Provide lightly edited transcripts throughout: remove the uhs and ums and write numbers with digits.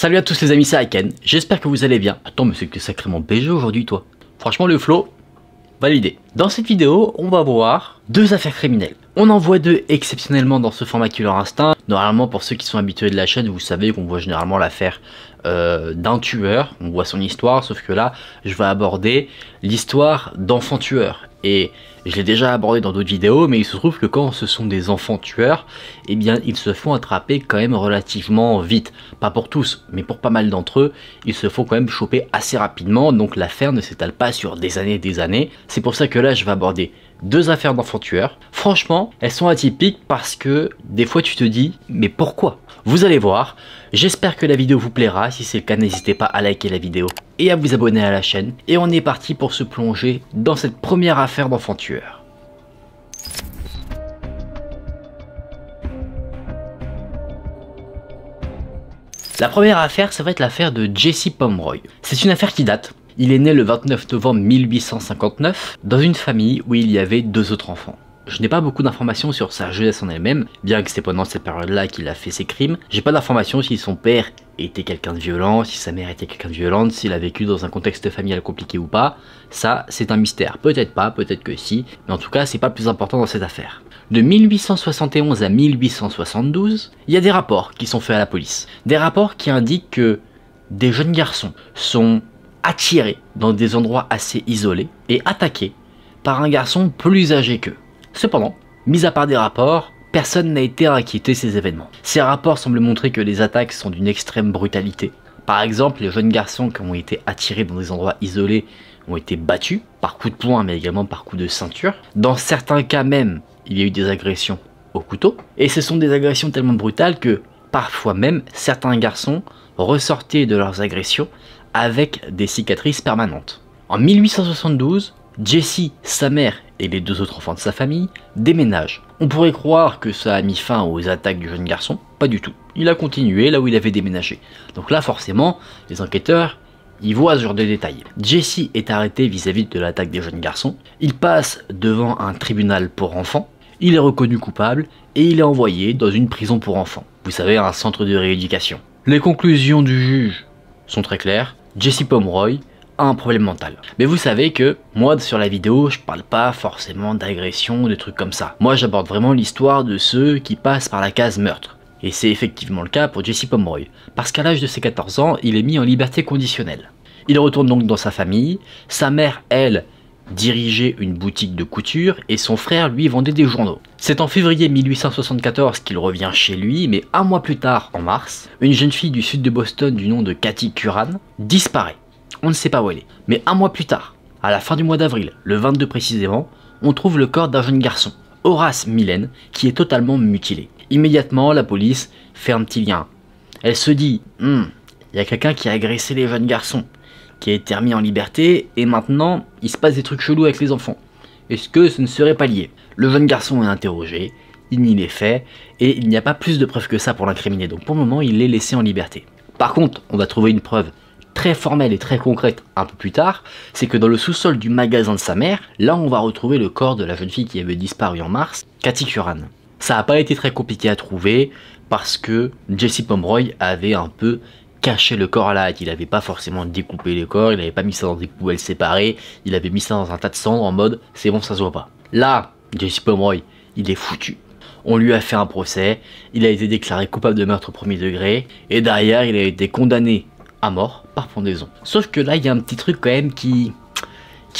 Salut à tous les amis, c'est Aiken, j'espère que vous allez bien. Attends, mais c'est que t'es sacrément BG aujourd'hui toi. Franchement le flow, validé. Dans cette vidéo, on va voir deux affaires criminelles. On en voit deux exceptionnellement dans ce format Killer Instinct. Normalement pour ceux qui sont habitués de la chaîne, vous savez qu'on voit généralement l'affaire d'un tueur. On voit son histoire, sauf que là, je vais aborder l'histoire d'enfants tueurs. Et je l'ai déjà abordé dans d'autres vidéos, mais il se trouve que quand ce sont des enfants tueurs, eh bien ils se font attraper quand même relativement vite. Pas pour tous, mais pour pas mal d'entre eux, ils se font quand même choper assez rapidement, donc l'affaire ne s'étale pas sur des années et des années. C'est pour ça que là je vais aborder deux affaires d'enfants tueurs. Franchement, elles sont atypiques parce que des fois tu te dis, mais pourquoi? Vous allez voir, j'espère que la vidéo vous plaira, si c'est le cas n'hésitez pas à liker la vidéo et à vous abonner à la chaîne. Et on est parti pour se plonger dans cette première affaire d'enfants tueurs. La première affaire, ça va être l'affaire de Jesse Pomeroy. C'est une affaire qui date. Il est né le 29 novembre 1859 dans une famille où il y avait deux autres enfants. Je n'ai pas beaucoup d'informations sur sa jeunesse en elle-même, bien que c'est pendant cette période-là qu'il a fait ses crimes. J'ai pas d'informations si son père était quelqu'un de violent, si sa mère était quelqu'un de violente, s'il a vécu dans un contexte familial compliqué ou pas. Ça, c'est un mystère. Peut-être pas, peut-être que si, mais en tout cas, c'est pas le plus important dans cette affaire. De 1871 à 1872, il y a des rapports qui sont faits à la police. Des rapports qui indiquent que des jeunes garçons sont attirés dans des endroits assez isolés et attaqués par un garçon plus âgé qu'eux. Cependant, mis à part des rapports, personne n'a été inquiété de ces événements. Ces rapports semblent montrer que les attaques sont d'une extrême brutalité. Par exemple, les jeunes garçons qui ont été attirés dans des endroits isolés ont été battus par coups de poing mais également par coups de ceinture. Dans certains cas même, il y a eu des agressions au couteau. Et ce sont des agressions tellement brutales que parfois même certains garçons ressortaient de leurs agressions avec des cicatrices permanentes. En 1872, Jesse, sa mère et les deux autres enfants de sa famille déménagent. On pourrait croire que ça a mis fin aux attaques du jeune garçon, pas du tout. Il a continué là où il avait déménagé. Donc là forcément, les enquêteurs, ils voient ce genre de détails. Jesse est arrêté vis-à-vis de l'attaque des jeunes garçons. Il passe devant un tribunal pour enfants. Il est reconnu coupable et il est envoyé dans une prison pour enfants. Vous savez, un centre de rééducation. Les conclusions du juge sont très claires. Jesse Pomeroy a un problème mental. Mais vous savez que moi sur la vidéo je parle pas forcément d'agression ou de trucs comme ça. Moi j'aborde vraiment l'histoire de ceux qui passent par la case meurtre. Et c'est effectivement le cas pour Jesse Pomeroy. Parce qu'à l'âge de ses 14 ans, il est mis en liberté conditionnelle. Il retourne donc dans sa famille. Sa mère, elle, dirigeait une boutique de couture et son frère lui vendait des journaux. C'est en février 1874 qu'il revient chez lui, mais un mois plus tard, en mars, une jeune fille du sud de Boston du nom de Cathy Curran disparaît. On ne sait pas où elle est. Mais un mois plus tard, à la fin du mois d'avril, le 22 précisément, on trouve le corps d'un jeune garçon, Horace Millen, qui est totalement mutilé. Immédiatement, la police fait un petit lien. Elle se dit, il y a quelqu'un qui a agressé les jeunes garçons, qui a été remis en liberté, et maintenant, il se passe des trucs chelous avec les enfants. Est-ce que ce ne serait pas lié? Le jeune garçon est interrogé, il nie les faits, et il n'y a pas plus de preuves que ça pour l'incriminer, donc pour le moment, il est laissé en liberté. Par contre, on va trouver une preuve très formelle et très concrète un peu plus tard, c'est que dans le sous-sol du magasin de sa mère, là on va retrouver le corps de la jeune fille qui avait disparu en mars, Cathy Curran. Ça n'a pas été très compliqué à trouver parce que Jesse Pomeroy avait un peu caché le corps à la hâte. Il n'avait pas forcément découpé les corps, il n'avait pas mis ça dans des poubelles séparées, il avait mis ça dans un tas de cendres en mode c'est bon, ça se voit pas. Là, Jesse Pomeroy, il est foutu. On lui a fait un procès, il a été déclaré coupable de meurtre au premier degré et derrière il a été condamné à mort par pendaison. Sauf que là il y a un petit truc quand même qui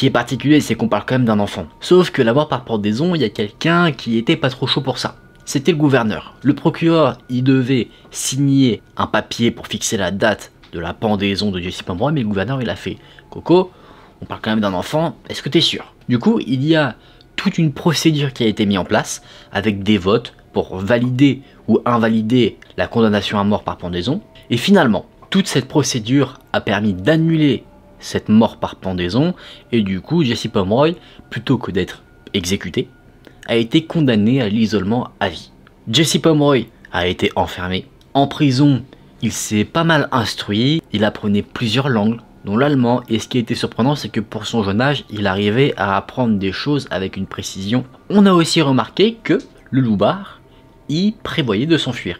est particulier, c'est qu'on parle quand même d'un enfant. Sauf que la mort par pendaison, il y a quelqu'un qui était pas trop chaud pour ça. C'était le gouverneur. Le procureur, il devait signer un papier pour fixer la date de la pendaison de Jesse Pomeroy, mais le gouverneur il a fait Coco, on parle quand même d'un enfant, est-ce que t'es sûr? Du coup il y a toute une procédure qui a été mise en place avec des votes pour valider ou invalider la condamnation à mort par pendaison. Et finalement, toute cette procédure a permis d'annuler cette mort par pendaison et du coup Jesse Pomeroy, plutôt que d'être exécuté, a été condamné à l'isolement à vie. Jesse Pomeroy a été enfermé. En prison, il s'est pas mal instruit, il apprenait plusieurs langues, dont l'allemand, et ce qui était surprenant c'est que pour son jeune âge, il arrivait à apprendre des choses avec une précision. On a aussi remarqué que le loupard, il prévoyait de s'enfuir.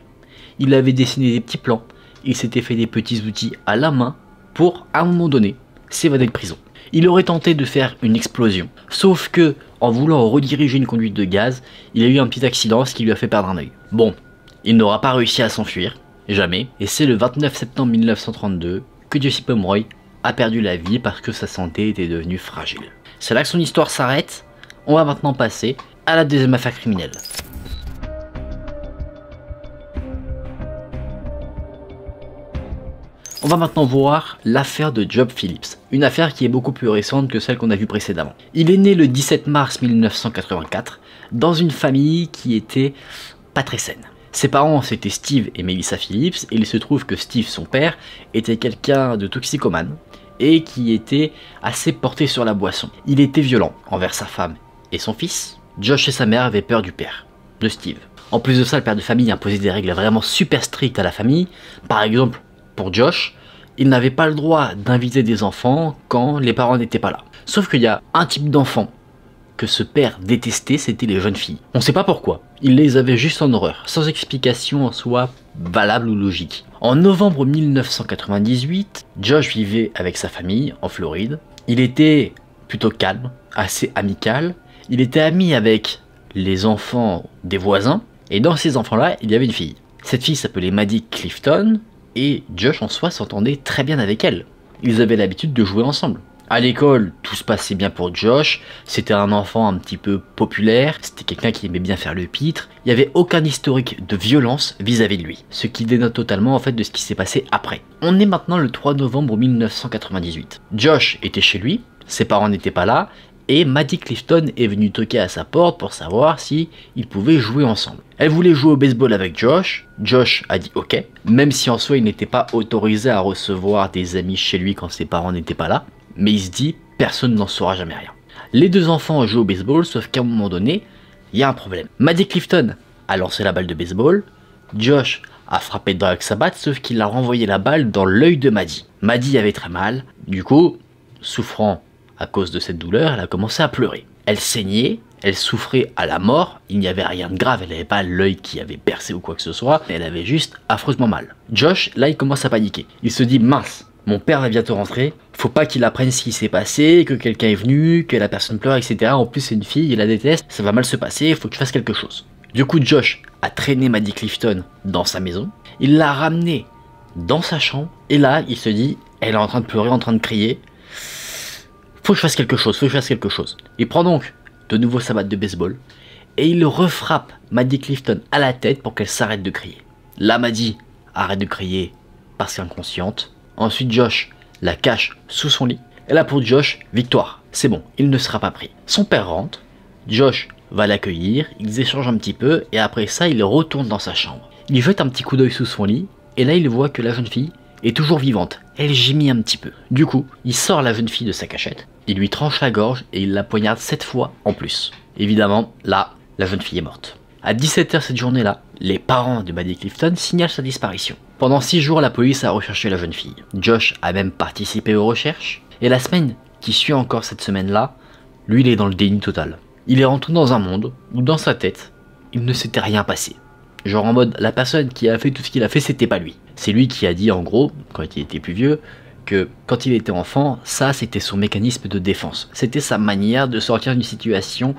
Il avait dessiné des petits plans, il s'était fait des petits outils à la main pour, à un moment donné, s'évader de prison. Il aurait tenté de faire une explosion, sauf que, en voulant rediriger une conduite de gaz, il a eu un petit accident, ce qui lui a fait perdre un œil. Bon, il n'aura pas réussi à s'enfuir, jamais, et c'est le 29 septembre 1932 que Jesse Pomeroy a perdu la vie parce que sa santé était devenue fragile. C'est là que son histoire s'arrête. On va maintenant passer à la deuxième affaire criminelle. On va maintenant voir l'affaire de Job Phillips, une affaire qui est beaucoup plus récente que celle qu'on a vue précédemment. Il est né le 17 mars 1984 dans une famille qui était pas très saine. Ses parents c'était Steve et Melissa Phillips et il se trouve que Steve, son père, était quelqu'un de toxicomane et qui était assez porté sur la boisson. Il était violent envers sa femme et son fils. Josh et sa mère avaient peur du père, de Steve. En plus de ça, le père de famille imposait des règles vraiment super strictes à la famille. Par exemple, pour Josh, il n'avait pas le droit d'inviter des enfants quand les parents n'étaient pas là. Sauf qu'il y a un type d'enfant que ce père détestait, c'était les jeunes filles. On sait pas pourquoi, il les avait juste en horreur, sans explication en soi valable ou logique. En novembre 1998, Josh vivait avec sa famille en Floride. Il était plutôt calme, assez amical. Il était ami avec les enfants des voisins, et dans ces enfants-là, il y avait une fille. Cette fille s'appelait Maddie Clifton, et Josh en soi s'entendait très bien avec elle. Ils avaient l'habitude de jouer ensemble. À l'école, tout se passait bien pour Josh, c'était un enfant un petit peu populaire, c'était quelqu'un qui aimait bien faire le pitre, il n'y avait aucun historique de violence vis-à-vis de lui, ce qui dénote totalement en fait de ce qui s'est passé après. On est maintenant le 3 novembre 1998. Josh était chez lui, ses parents n'étaient pas là, et Maddie Clifton est venue toquer à sa porte pour savoir si ils pouvaient jouer ensemble. Elle voulait jouer au baseball avec Josh, Josh a dit ok, même si en soi il n'était pas autorisé à recevoir des amis chez lui quand ses parents n'étaient pas là, mais il se dit personne n'en saura jamais rien. Les deux enfants jouent au baseball, sauf qu'à un moment donné, il y a un problème. Maddie Clifton a lancé la balle de baseball, Josh a frappé dedans avec sa batte, sauf qu'il a renvoyé la balle dans l'œil de Maddie. Maddie avait très mal, du coup, souffrant à cause de cette douleur, elle a commencé à pleurer. Elle saignait, elle souffrait à la mort, il n'y avait rien de grave, elle n'avait pas l'œil qui avait percé ou quoi que ce soit, elle avait juste affreusement mal. Josh, là, il commence à paniquer. Il se dit, mince, mon père va bientôt rentrer, faut pas qu'il apprenne ce qui s'est passé, que quelqu'un est venu, que la personne pleure, etc. En plus, c'est une fille, il la déteste, ça va mal se passer, il faut que je fasse quelque chose. Du coup, Josh a traîné Maddie Clifton dans sa maison, il l'a ramenée dans sa chambre, et là, il se dit, elle est en train de pleurer, en train de crier, faut que je fasse quelque chose, faut que je fasse quelque chose. Il prend donc de nouveau sa batte de baseball et il refrappe Maddie Clifton à la tête pour qu'elle s'arrête de crier. Là, Maddie arrête de crier parce qu'inconsciente. Ensuite, Josh la cache sous son lit. Et là, pour Josh, victoire. C'est bon, il ne sera pas pris. Son père rentre, Josh va l'accueillir, ils échangent un petit peu et après ça, il retourne dans sa chambre. Il jette un petit coup d'œil sous son lit et là, il voit que la jeune fille est toujours vivante. Elle gémit un petit peu. Du coup, il sort la jeune fille de sa cachette, il lui tranche la gorge et il la poignarde 7 fois en plus. Évidemment, là, la jeune fille est morte. À 17 h cette journée-là, les parents de Maddie Clifton signalent sa disparition. Pendant 6 jours, la police a recherché la jeune fille. Josh a même participé aux recherches. Et la semaine qui suit encore cette semaine-là, lui, il est dans le déni total. Il est rentré dans un monde où, dans sa tête, il ne s'était rien passé. Genre en mode, la personne qui a fait tout ce qu'il a fait, c'était pas lui. C'est lui qui a dit, en gros, quand il était plus vieux, que quand il était enfant, ça c'était son mécanisme de défense. C'était sa manière de sortir d'une situation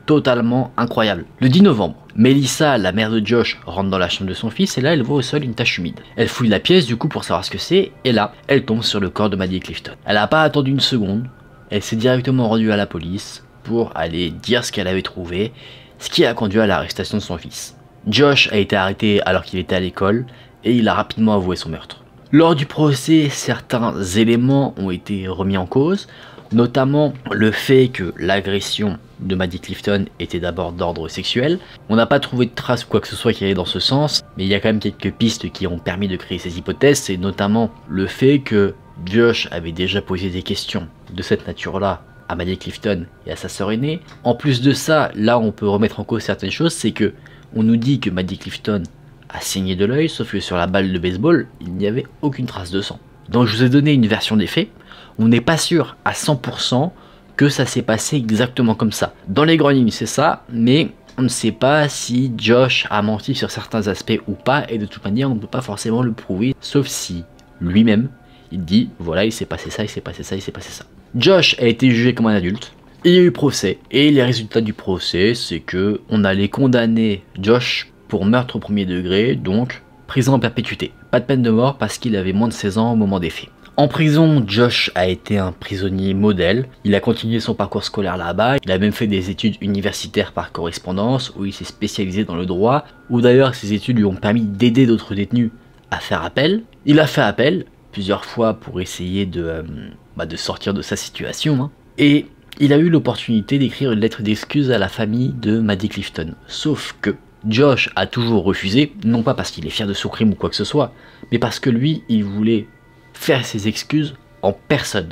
totalement incroyable. Le 10 novembre, Melissa, la mère de Josh, rentre dans la chambre de son fils et là elle voit au sol une tache humide. Elle fouille la pièce du coup pour savoir ce que c'est et là elle tombe sur le corps de Maddie Clifton. Elle n'a pas attendu une seconde, elle s'est directement rendue à la police pour aller dire ce qu'elle avait trouvé, ce qui a conduit à l'arrestation de son fils. Josh a été arrêté alors qu'il était à l'école et il a rapidement avoué son meurtre. Lors du procès, certains éléments ont été remis en cause, notamment le fait que l'agression de Maddie Clifton était d'abord d'ordre sexuel. On n'a pas trouvé de traces ou quoi que ce soit qui allait dans ce sens, mais il y a quand même quelques pistes qui ont permis de créer ces hypothèses, c'est notamment le fait que Josh avait déjà posé des questions de cette nature-là à Maddie Clifton et à sa sœur aînée. En plus de ça, là on peut remettre en cause certaines choses, c'est que on nous dit que Maddie Clifton a saigné de l'œil, sauf que sur la balle de baseball, il n'y avait aucune trace de sang. Donc je vous ai donné une version des faits, on n'est pas sûr à 100% que ça s'est passé exactement comme ça. Dans les grandes lignes c'est ça, mais on ne sait pas si Josh a menti sur certains aspects ou pas, et de toute manière on ne peut pas forcément le prouver, sauf si lui-même il dit voilà il s'est passé ça, il s'est passé ça, il s'est passé ça. Josh a été jugé comme un adulte, il y a eu procès, et les résultats du procès c'est que on allait condamner Josh pour meurtre au premier degré, donc prison en perpétuité, pas de peine de mort parce qu'il avait moins de 16 ans au moment des faits. En prison, Josh a été un prisonnier modèle, il a continué son parcours scolaire là-bas, il a même fait des études universitaires par correspondance où il s'est spécialisé dans le droit, où d'ailleurs ses études lui ont permis d'aider d'autres détenus à faire appel. Il a fait appel plusieurs fois pour essayer de sortir de sa situation, hein. Et il a eu l'opportunité d'écrire une lettre d'excuse à la famille de Maddie Clifton, sauf que Josh a toujours refusé, non pas parce qu'il est fier de son crime ou quoi que ce soit, mais parce que lui, il voulait faire ses excuses en personne,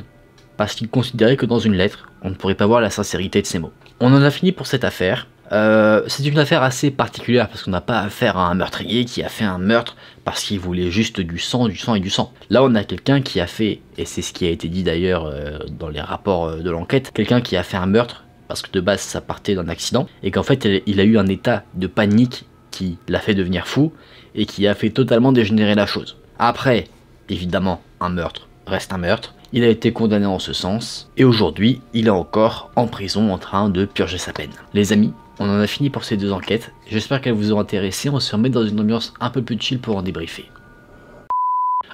parce qu'il considérait que dans une lettre, on ne pourrait pas voir la sincérité de ses mots. On en a fini pour cette affaire. C'est une affaire assez particulière parce qu'on n'a pas affaire à un meurtrier qui a fait un meurtre parce qu'il voulait juste du sang et du sang. Là on a quelqu'un qui a fait, et c'est ce qui a été dit d'ailleurs dans les rapports de l'enquête, quelqu'un qui a fait un meurtre parce que de base ça partait d'un accident, et qu'en fait il a eu un état de panique qui l'a fait devenir fou, et qui a fait totalement dégénérer la chose. Après, évidemment, un meurtre reste un meurtre, il a été condamné en ce sens, et aujourd'hui, il est encore en prison en train de purger sa peine. Les amis, on en a fini pour ces deux enquêtes, j'espère qu'elles vous ont intéressé, on se remet dans une ambiance un peu plus chill pour en débriefer.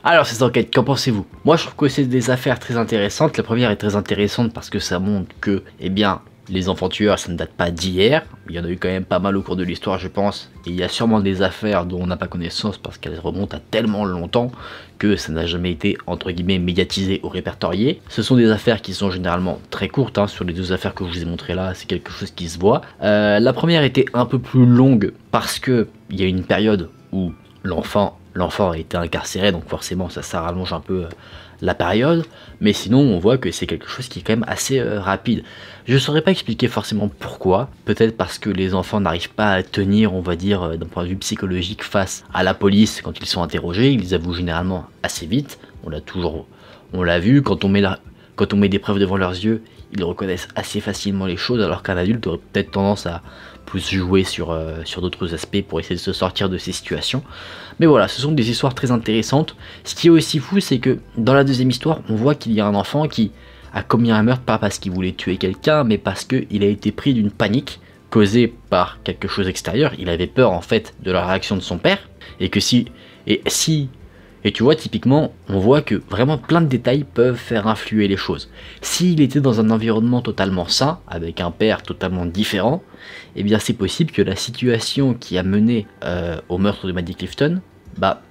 Alors ces enquêtes, qu'en pensez-vous? Moi je trouve que c'est des affaires très intéressantes. La première est très intéressante parce que ça montre que, eh bien, les enfants tueurs ça ne date pas d'hier. Il y en a eu quand même pas mal au cours de l'histoire je pense. Et il y a sûrement des affaires dont on n'a pas connaissance parce qu'elles remontent à tellement longtemps que ça n'a jamais été entre guillemets médiatisé ou répertorié. Ce sont des affaires qui sont généralement très courtes, hein. Sur les deux affaires que je vous ai montrées là, c'est quelque chose qui se voit. La première était un peu plus longue parce que il y a une période où l'enfant a été incarcéré, donc forcément ça rallonge un peu la période, mais sinon on voit que c'est quelque chose qui est quand même assez rapide. Je ne saurais pas expliquer forcément pourquoi, peut-être parce que les enfants n'arrivent pas à tenir, on va dire, d'un point de vue psychologique face à la police quand ils sont interrogés, ils avouent généralement assez vite, on l'a vu, quand on met des preuves devant leurs yeux, ils reconnaissent assez facilement les choses, alors qu'un adulte aurait peut-être tendance à plus jouer sur d'autres aspects pour essayer de se sortir de ces situations. Mais voilà, ce sont des histoires très intéressantes. Ce qui est aussi fou, c'est que dans la deuxième histoire, on voit qu'il y a un enfant qui a commis un meurtre, pas parce qu'il voulait tuer quelqu'un, mais parce qu'il a été pris d'une panique causée par quelque chose extérieur. Il avait peur en fait de la réaction de son père, et tu vois, typiquement, on voit que vraiment plein de détails peuvent faire influer les choses. S'il était dans un environnement totalement sain, avec un père totalement différent, eh bien c'est possible que la situation qui a mené au meurtre de Maddie Clifton,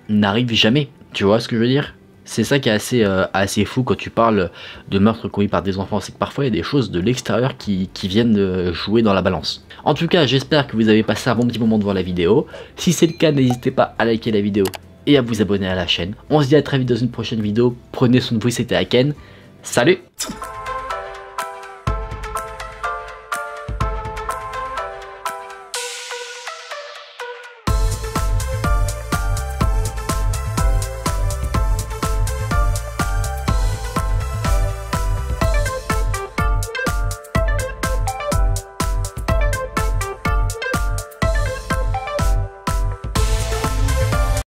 n'arrive jamais. Tu vois ce que je veux dire? C'est ça qui est assez fou quand tu parles de meurtres commis par des enfants, c'est que parfois il y a des choses de l'extérieur qui viennent jouer dans la balance. En tout cas, j'espère que vous avez passé un bon petit moment devant la vidéo. Si c'est le cas, n'hésitez pas à liker la vidéo et à vous abonner à la chaîne. On se dit à très vite dans une prochaine vidéo. Prenez soin de vous, c'était Aken. Salut!